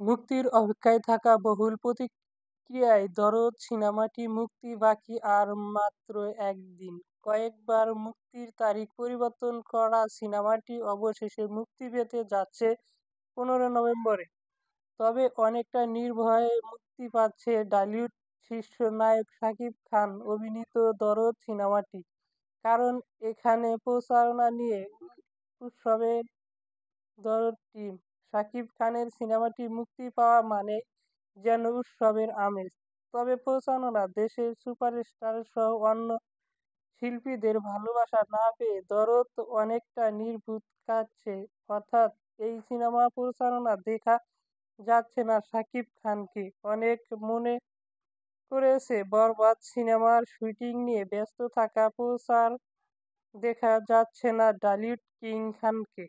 মুক্তির অপেক্ষায় থাকা বহুল প্রতিক্রিয়ায় দরদ সিনেমাটি মুক্তি বাকি আর মাত্র একদিন। কয়েকবার মুক্তির তারিখ পরিবর্তন করা সিনেমাটি অবশেষে মুক্তি পেতে যাচ্ছে 15 নভেম্বরে। তবে অনেকটা নির্ভয়ে মুক্তি পাচ্ছে ঢালিউড শীর্ষ নায়ক শাকিব খান অভিনীত দরদ সিনেমাটি। কারণ এখানে প্রচারণা নিয়ে উৎসবের দরদ টিম। শাকিব খানের সিনেমাটি মুক্তি পাওয়া মানে যেন উৎসবের আমেজ। তবে প্রচারণা দেশের সুপারস্টার সহ অন্য শিল্পীদের ভালোবাসা না পেয়ে দরদ অনেকটা নির্ঘুত কাটছে। অর্থাৎ এই সিনেমা প্রচারণা দেখা যাচ্ছে না শাকিব খানকে। অনেক মনে করেছে বরবাদ সিনেমার শুটিং নিয়ে ব্যস্ত থাকা প্রচার দেখা যাচ্ছে না ঢালিউড কিং খানকে।